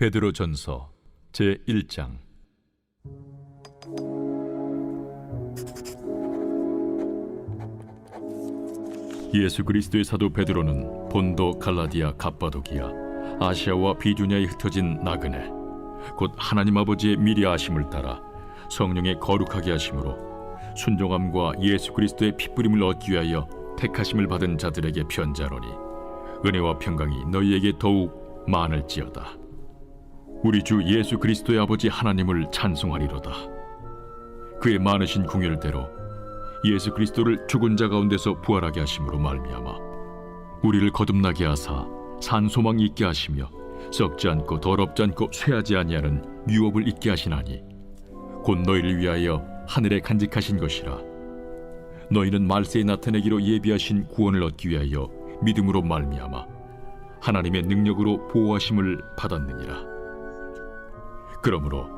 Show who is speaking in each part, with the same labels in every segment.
Speaker 1: 베드로전서 제1장. 예수 그리스도의 사도 베드로는 본도, 갈라디아, 갑바도기아, 아시아와 비두냐에 흩어진 나그네, 곧 하나님 아버지의 미리 아심을 따라 성령의 거룩하게 하심으로 순종함과 예수 그리스도의 핏부림을 얻기 위하여 택하심을 받은 자들에게 편지하노니, 은혜와 평강이 너희에게 더욱 많을지어다. 우리 주 예수 그리스도의 아버지 하나님을 찬송하리로다. 그의 많으신 궁율대로 예수 그리스도를 죽은 자 가운데서 부활하게 하심으로 말미암아 우리를 거듭나게 하사 산 소망 있게 하시며 썩지 않고 더럽지 않고 쇠하지 아니하는 유업을 있게 하시나니, 곧 너희를 위하여 하늘에 간직하신 것이라. 너희는 말세에 나타내기로 예비하신 구원을 얻기 위하여 믿음으로 말미암아 하나님의 능력으로 보호하심을 받았느니라. 그러므로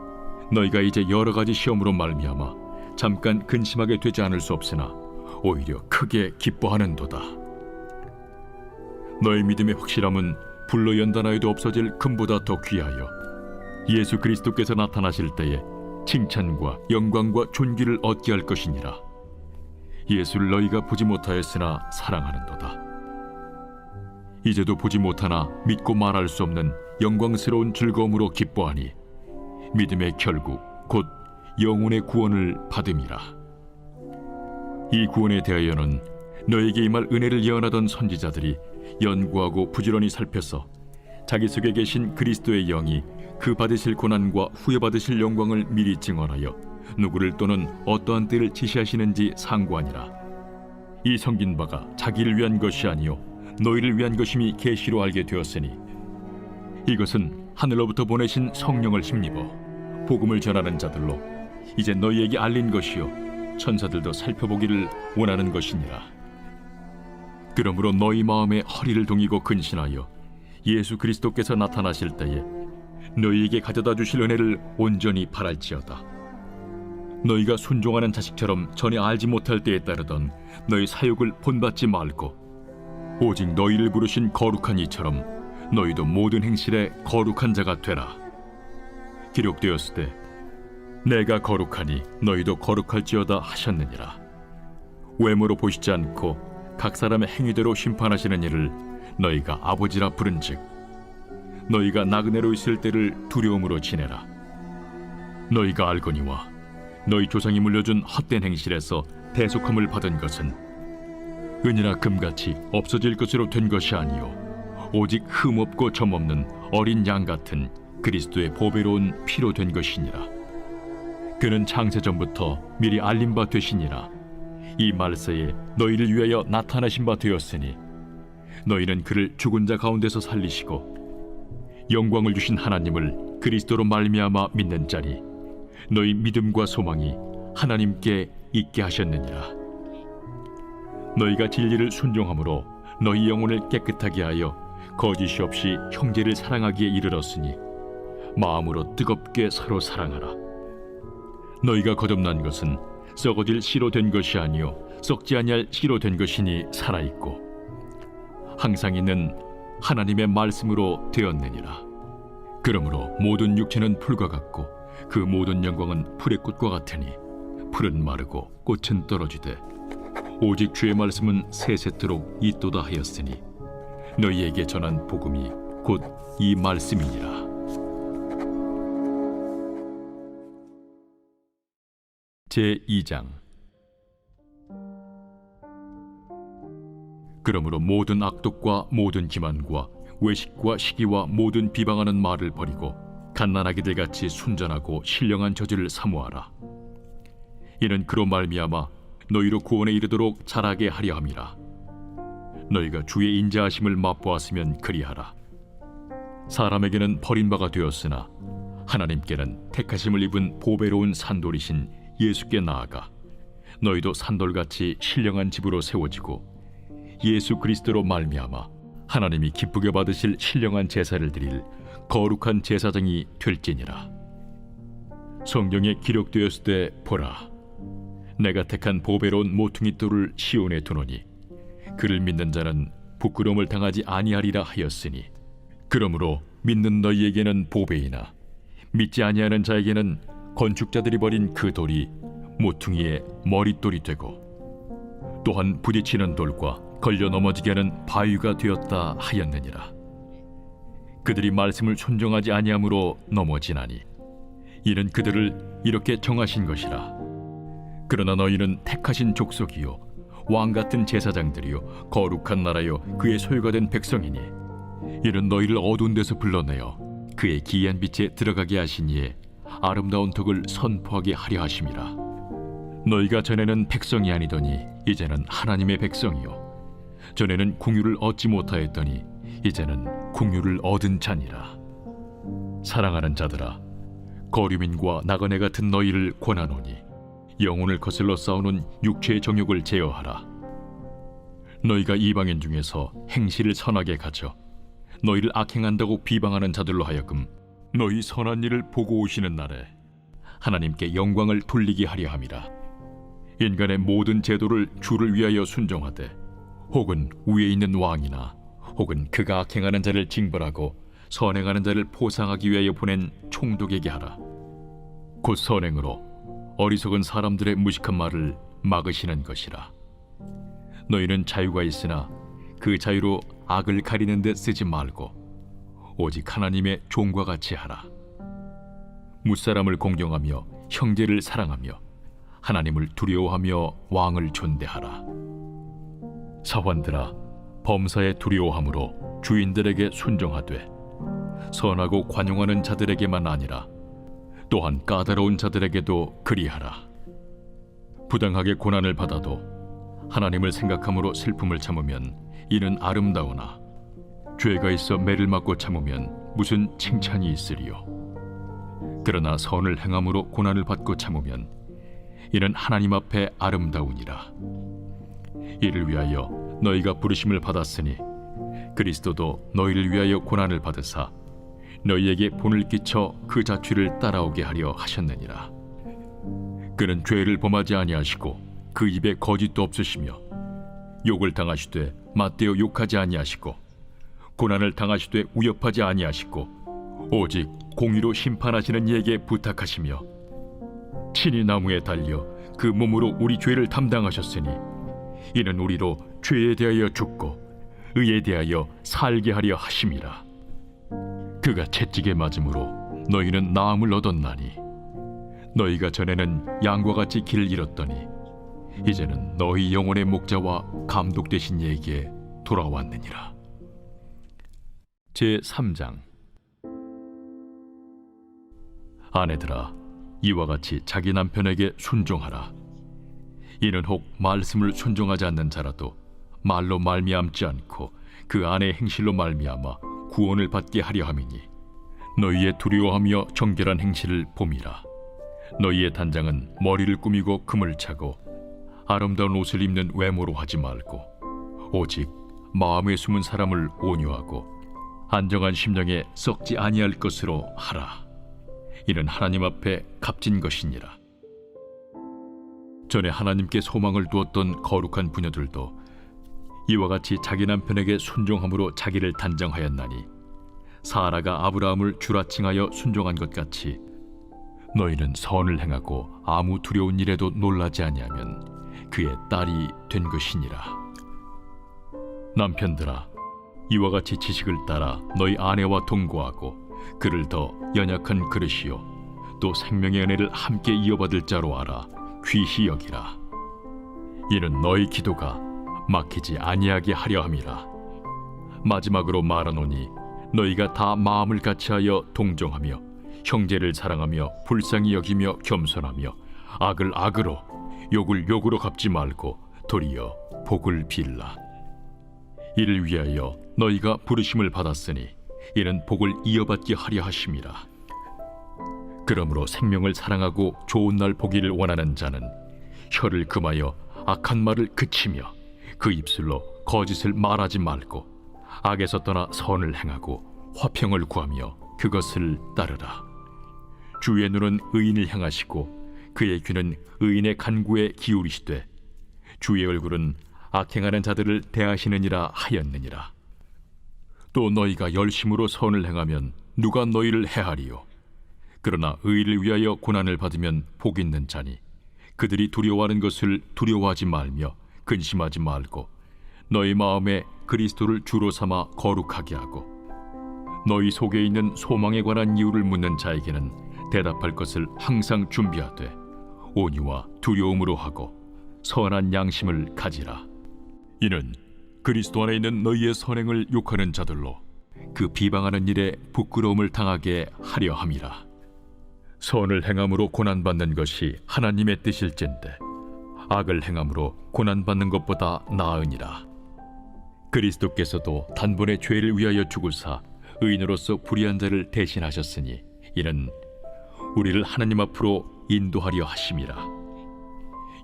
Speaker 1: 너희가 이제 여러 가지 시험으로 말미암아 잠깐 근심하게 되지 않을 수 없으나 오히려 크게 기뻐하는도다. 너희 믿음의 확실함은 불로 연단하여도 없어질 금보다 더 귀하여 예수 그리스도께서 나타나실 때에 칭찬과 영광과 존귀를 얻게 할 것이니라. 예수를 너희가 보지 못하였으나 사랑하는도다. 이제도 보지 못하나 믿고 말할 수 없는 영광스러운 즐거움으로 기뻐하니 믿음의 결국 곧 영혼의 구원을 받음이라. 이 구원에 대하여는 너에게 임할 은혜를 예언하던 선지자들이 연구하고 부지런히 살펴서 자기 속에 계신 그리스도의 영이 그 받으실 고난과 후에 받으실 영광을 미리 증언하여 누구를 또는 어떠한 때를 지시하시는지 상고하니라. 이 성긴 바가 자기를 위한 것이 아니요 너희를 위한 것임이 계시로 알게 되었으니, 이것은 하늘로부터 보내신 성령을 힘입어 복음을 전하는 자들로 이제 너희에게 알린 것이요 천사들도 살펴보기를 원하는 것이니라. 그러므로 너희 마음에 허리를 동이고 근신하여 예수 그리스도께서 나타나실 때에 너희에게 가져다 주실 은혜를 온전히 바랄지어다. 너희가 순종하는 자식처럼 전에 알지 못할 때에 따르던 너희 사욕을 본받지 말고 오직 너희를 부르신 거룩한 이처럼 너희도 모든 행실에 거룩한 자가 되라. 기록되었을 때 내가 거룩하니 너희도 거룩할지어다 하셨느니라. 외모로 보시지 않고 각 사람의 행위대로 심판하시는 이를 너희가 아버지라 부른즉, 너희가 나그네로 있을 때를 두려움으로 지내라. 너희가 알거니와 너희 조상이 물려준 헛된 행실에서 대속함을 받은 것은 은이나 금같이 없어질 것으로 된 것이 아니요 오직 흠없고 점없는 어린 양 같은 그리스도의 보배로운 피로 된 것이니라. 그는 창세전부터 미리 알린 바 되시니라. 이 말세에 너희를 위하여 나타나신 바 되었으니, 너희는 그를 죽은 자 가운데서 살리시고 영광을 주신 하나님을 그리스도로 말미암아 믿는 자니 너희 믿음과 소망이 하나님께 있게 하셨느니라. 너희가 진리를 순종함으로 너희 영혼을 깨끗하게 하여 거짓이 없이 형제를 사랑하기에 이르렀으니 마음으로 뜨겁게 서로 사랑하라. 너희가 거듭난 것은 썩어질 씨로 된 것이 아니요 썩지 아니할 씨로 된 것이니 살아있고 항상 있는 하나님의 말씀으로 되었느니라. 그러므로 모든 육체는 풀과 같고 그 모든 영광은 풀의 꽃과 같으니 풀은 마르고 꽃은 떨어지되 오직 주의 말씀은 세세토록 있도다 하였으니 너희에게 전한 복음이 곧 이 말씀이니라. 제2장. 그러므로 모든 악독과 모든 기만과 외식과 시기와 모든 비방하는 말을 버리고 갓난아기들 같이 순전하고 신령한 저지를 사모하라. 이는 그로 말미암아 너희로 구원에 이르도록 자라게 하려 함이라. 너희가 주의 인자하심을 맛보았으면 그리하라. 사람에게는 버림바가 되었으나 하나님께는 택하심을 입은 보배로운 산돌이신 예수께 나아가 너희도 산돌같이 신령한 집으로 세워지고 예수 그리스도로 말미암아 하나님이 기쁘게 받으실 신령한 제사를 드릴 거룩한 제사장이 될지니라. 성경에 기록되었을 때 보라, 내가 택한 보배로운 모퉁이 돌을 시온에 두노니 그를 믿는 자는 부끄러움을 당하지 아니하리라 하였으니, 그러므로 믿는 너희에게는 보배이나 믿지 아니하는 자에게는 건축자들이 버린 그 돌이 모퉁이의 머릿돌이 되고 또한 부딪히는 돌과 걸려 넘어지게 하는 바위가 되었다 하였느니라. 그들이 말씀을 순종하지 아니함으로 넘어지나니 이는 그들을 이렇게 정하신 것이라. 그러나 너희는 택하신 족속이요 왕 같은 제사장들이요 거룩한 나라요 그의 소유가 된 백성이니 이는 너희를 어두운 데서 불러내어 그의 기이한 빛에 들어가게 하시니에 아름다운 덕을 선포하게 하려 하심이라. 너희가 전에는 백성이 아니더니 이제는 하나님의 백성이요 전에는 궁유를 얻지 못하였더니 이제는 궁유를 얻은 자니라. 사랑하는 자들아, 거류민과 나그네 같은 너희를 권하노니 영혼을 거슬러 싸우는 육체의 정욕을 제어하라. 너희가 이방인 중에서 행실을 선하게 가져 너희를 악행한다고 비방하는 자들로 하여금 너희 선한 일을 보고 오시는 날에 하나님께 영광을 돌리게 하려 함이라. 인간의 모든 제도를 주를 위하여 순종하되 혹은 위에 있는 왕이나 혹은 그가 악행하는 자를 징벌하고 선행하는 자를 포상하기 위하여 보낸 총독에게 하라. 곧 선행으로 어리석은 사람들의 무식한 말을 막으시는 것이라. 너희는 자유가 있으나 그 자유로 악을 가리는 데 쓰지 말고 오직 하나님의 종과 같이 하라. 무사람을 공경하며 형제를 사랑하며 하나님을 두려워하며 왕을 존대하라. 사환들아, 범사에 두려워함으로 주인들에게 순종하되 선하고 관용하는 자들에게만 아니라 또한 까다로운 자들에게도 그리하라. 부당하게 고난을 받아도 하나님을 생각함으로 슬픔을 참으면 이는 아름다우나 죄가 있어 매를 맞고 참으면 무슨 칭찬이 있으리요. 그러나 선을 행함으로 고난을 받고 참으면 이는 하나님 앞에 아름다우니라. 이를 위하여 너희가 부르심을 받았으니 그리스도도 너희를 위하여 고난을 받으사 너희에게 본을 끼쳐 그 자취를 따라오게 하려 하셨느니라. 그는 죄를 범하지 아니하시고 그 입에 거짓도 없으시며 욕을 당하시되 맞대어 욕하지 아니하시고 고난을 당하시되 위협하지 아니하시고 오직 공의로 심판하시는 이에게 부탁하시며 친히 나무에 달려 그 몸으로 우리 죄를 담당하셨으니 이는 우리로 죄에 대하여 죽고 의에 대하여 살게 하려 하심이라. 그가 채찍에 맞음으로 너희는 나음을 얻었나니 너희가 전에는 양과 같이 길을 잃었더니 이제는 너희 영혼의 목자와 감독 되신 이에게 돌아왔느니라. 제3장. 아내들아, 이와 같이 자기 남편에게 순종하라. 이는 혹 말씀을 순종하지 않는 자라도 말로 말미암지 않고 그 아내의 행실로 말미암아 구원을 받게 하려 함이니 너희의 두려워하며 정결한 행실을 봄이라. 너희의 단장은 머리를 꾸미고 금을 차고 아름다운 옷을 입는 외모로 하지 말고 오직 마음에 숨은 사람을 온유하고 안정한 심령에 썩지 아니할 것으로 하라. 이는 하나님 앞에 값진 것이니라. 전에 하나님께 소망을 두었던 거룩한 부녀들도 이와 같이 자기 남편에게 순종함으로 자기를 단정하였나니 사라가 아브라함을 주라 칭하여 순종한 것 같이 너희는 선을 행하고 아무 두려운 일에도 놀라지 아니하면 그의 딸이 된 것이니라. 남편들아, 이와 같이 지식을 따라 너희 아내와 동거하고 그를 더 연약한 그릇이요 또 생명의 은혜를 함께 이어받을 자로 알아 귀히 여기라. 이는 너희 기도가 막히지 아니하게 하려 함이라. 마지막으로 말하노니 너희가 다 마음을 같이하여 동정하며 형제를 사랑하며 불쌍히 여기며 겸손하며 악을 악으로 욕을 욕으로 갚지 말고 도리어 복을 빌라. 이를 위하여 너희가 부르심을 받았으니 이는 복을 이어받게 하려 하심이라. 그러므로 생명을 사랑하고 좋은 날 보기를 원하는 자는 혀를 금하여 악한 말을 그치며 그 입술로 거짓을 말하지 말고 악에서 떠나 선을 행하고 화평을 구하며 그것을 따르라. 주의 눈은 의인을 향하시고 그의 귀는 의인의 간구에 기울이시되 주의 얼굴은 악행하는 자들을 대하시느니라 하였느니라. 또 너희가 열심으로 선을 행하면 누가 너희를 해하리요? 그러나 의를 위하여 고난을 받으면 복 있는 자니 그들이 두려워하는 것을 두려워하지 말며 근심하지 말고 너희 마음에 그리스도를 주로 삼아 거룩하게 하고 너희 속에 있는 소망에 관한 이유를 묻는 자에게는 대답할 것을 항상 준비하되 온유와 두려움으로 하고 선한 양심을 가지라. 이는 그리스도 안에 있는 너희의 선행을 욕하는 자들로 그 비방하는 일에 부끄러움을 당하게 하려 함이라. 선을 행함으로 고난받는 것이 하나님의 뜻일진데 악을 행함으로 고난받는 것보다 나으니라. 그리스도께서도 단번에 죄를 위하여 죽으사 의인으로서 불의한 자를 대신하셨으니 이는 우리를 하나님 앞으로 인도하려 하심이라.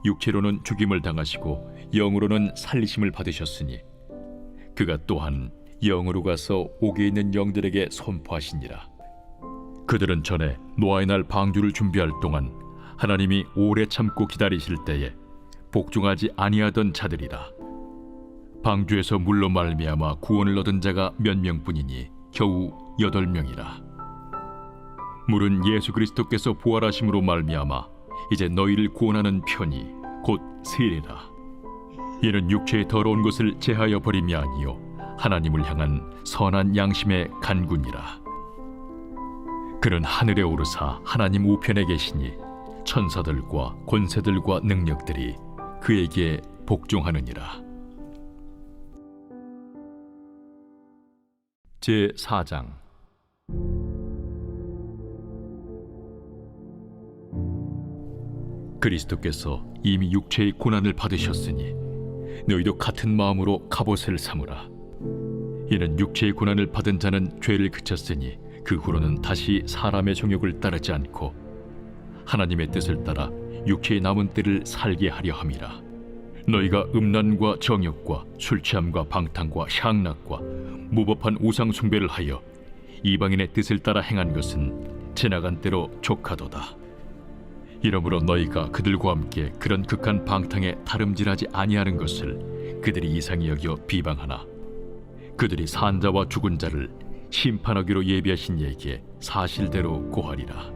Speaker 1: 육체로는 죽임을 당하시고 영으로는 살리심을 받으셨으니 그가 또한 영으로 가서 옥에 있는 영들에게 선포하시니라. 그들은 전에 노아의 날 방주를 준비할 동안 하나님이 오래 참고 기다리실 때에 복종하지 아니하던 자들이라. 방주에서 물로 말미암아 구원을 얻은 자가 몇 명뿐이니 겨우 8명이라. 물은 예수 그리스도께서 부활하심으로 말미암아 이제 너희를 구원하는 편이 곧 세례라. 이는 육체의 더러운 것을 제하여 버림이 아니요 하나님을 향한 선한 양심의 간구니라. 그는 하늘에 오르사 하나님 우편에 계시니 천사들과 권세들과 능력들이 그에게 복종하느니라. 제4장. 그리스도께서 이미 육체의 고난을 받으셨으니 너희도 같은 마음으로 갑옷을 삼으라. 이는 육체의 고난을 받은 자는 죄를 그쳤으니 그 후로는 다시 사람의 정욕을 따르지 않고 하나님의 뜻을 따라 육체의 남은 때를 살게 하려 함이라. 너희가 음란과 정욕과 술취함과 방탕과 향락과 무법한 우상 숭배를 하여 이방인의 뜻을 따라 행한 것은 지나간 때로 족하도다. 이러므로 너희가 그들과 함께 그런 극한 방탕에 다름질하지 아니하는 것을 그들이 이상히 여겨 비방하나 그들이 산자와 죽은 자를 심판하기로 예비하신 이에게 사실대로 고하리라.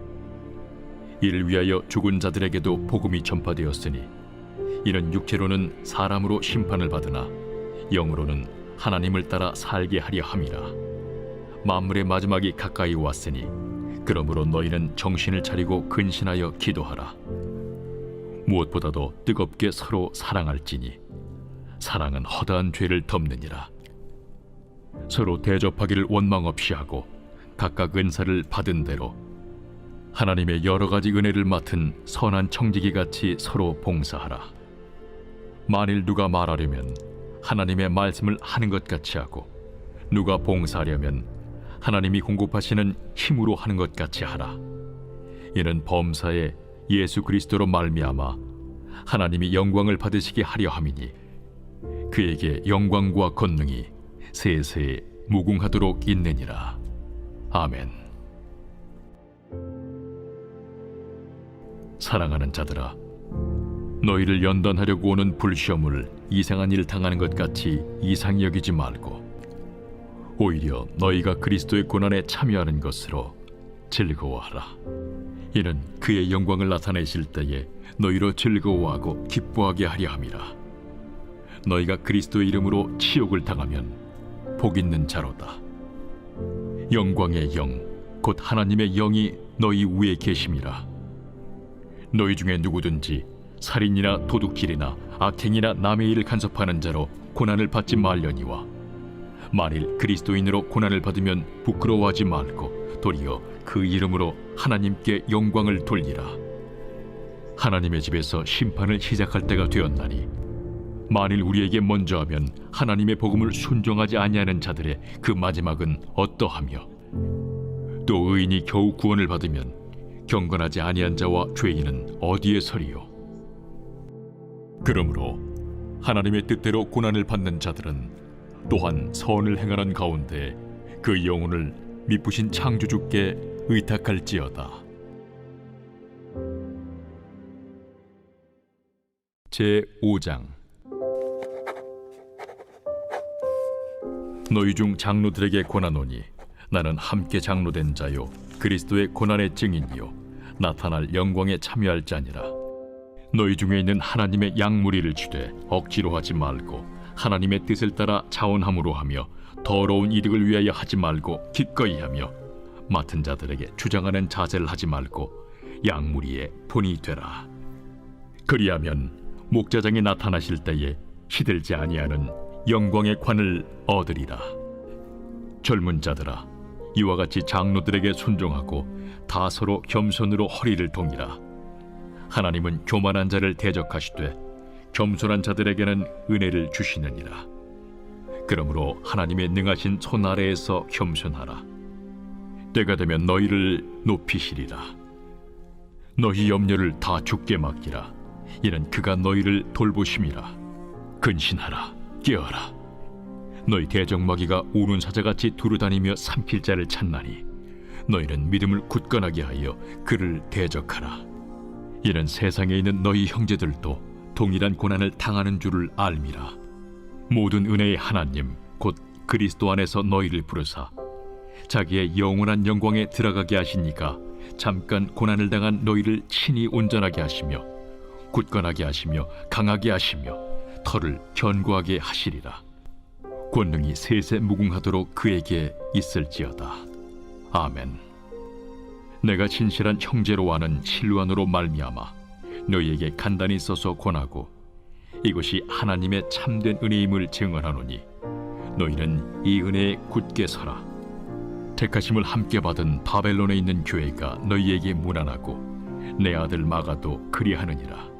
Speaker 1: 이를 위하여 죽은 자들에게도 복음이 전파되었으니 이는 육체로는 사람으로 심판을 받으나 영으로는 하나님을 따라 살게 하려 함이라. 만물의 마지막이 가까이 왔으니 그러므로 너희는 정신을 차리고 근신하여 기도하라. 무엇보다도 뜨겁게 서로 사랑할지니 사랑은 허다한 죄를 덮느니라. 서로 대접하기를 원망 없이 하고 각각 은사를 받은 대로 하나님의 여러 가지 은혜를 맡은 선한 청지기 같이 서로 봉사하라. 만일 누가 말하려면 하나님의 말씀을 하는 것 같이 하고 누가 봉사하려면 하나님이 공급하시는 힘으로 하는 것 같이 하라. 이는 범사에 예수 그리스도로 말미암아 하나님이 영광을 받으시게 하려 함이니 그에게 영광과 권능이 세세 무궁하도록 있느니라. 아멘. 사랑하는 자들아, 너희를 연단하려고 오는 불시험을 이상한 일 당하는 것 같이 이상히 여기지 말고 오히려 너희가 그리스도의 고난에 참여하는 것으로 즐거워하라. 이는 그의 영광을 나타내실 때에 너희로 즐거워하고 기뻐하게 하려 함이라. 너희가 그리스도의 이름으로 치욕을 당하면 복 있는 자로다. 영광의 영, 곧 하나님의 영이 너희 위에 계심이라. 너희 중에 누구든지 살인이나 도둑질이나 악행이나 남의 일을 간섭하는 자로 고난을 받지 말려니와 만일 그리스도인으로 고난을 받으면 부끄러워하지 말고 도리어 그 이름으로 하나님께 영광을 돌리라. 하나님의 집에서 심판을 시작할 때가 되었나니 만일 우리에게 먼저 하면 하나님의 복음을 순종하지 아니하는 자들의 그 마지막은 어떠하며 또 의인이 겨우 구원을 받으면 경건하지 아니한 자와 죄인은 어디에 서리요? 그러므로 하나님의 뜻대로 고난을 받는 자들은 또한 선을 행하는 가운데 그 영혼을 미쁘신 창조주께 의탁할지어다. 제5장. 너희 중 장로들에게 권하노니 나는 함께 장로된 자요 그리스도의 고난의 증인이요 나타날 영광에 참여할 자니라. 너희 중에 있는 하나님의 양무리를 주되 억지로 하지 말고 하나님의 뜻을 따라 자원함으로 하며 더러운 이득을 위하여 하지 말고 기꺼이 하며 맡은 자들에게 주장하는 자세를 하지 말고 양무리의 본이 되라. 그리하면 목자장이 나타나실 때에 시들지 아니하는 영광의 관을 얻으리라. 젊은 자들아, 이와 같이 장로들에게 순종하고 다 서로 겸손으로 허리를 동이라. 하나님은 교만한 자를 대적하시되 겸손한 자들에게는 은혜를 주시느니라. 그러므로 하나님의 능하신 손 아래에서 겸손하라. 때가 되면 너희를 높이시리라. 너희 염려를 다 주께 맡기라. 이는 그가 너희를 돌보심이라. 근신하라, 깨어라. 너희 대적마귀가 우는 사자같이 두루다니며 삼킬 자를 찾나니 너희는 믿음을 굳건하게 하여 그를 대적하라. 이는 세상에 있는 너희 형제들도 동일한 고난을 당하는 줄을 알미라. 모든 은혜의 하나님 곧 그리스도 안에서 너희를 부르사 자기의 영원한 영광에 들어가게 하시니까 잠깐 고난을 당한 너희를 친히 온전하게 하시며 굳건하게 하시며 강하게 하시며 털을 견고하게 하시리라. 권능이 세세 무궁하도록 그에게 있을지어다. 아멘. 내가 진실한 형제로 아는 실루안으로 말미암아 너희에게 간단히 써서 권하고 이것이 하나님의 참된 은혜임을 증언하노니 너희는 이 은혜에 굳게 서라. 택하심을 함께 받은 바벨론에 있는 교회가 너희에게 문안하고 내 아들 마가도 그리하느니라.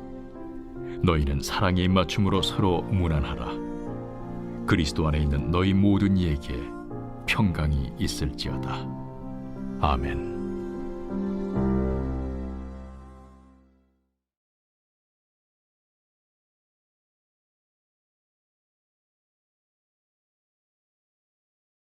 Speaker 1: 너희는 사랑의 입맞춤으로 서로 문안하라. 그리스도 안에 있는 너희 모든 이에게 평강이 있을지어다. 아멘.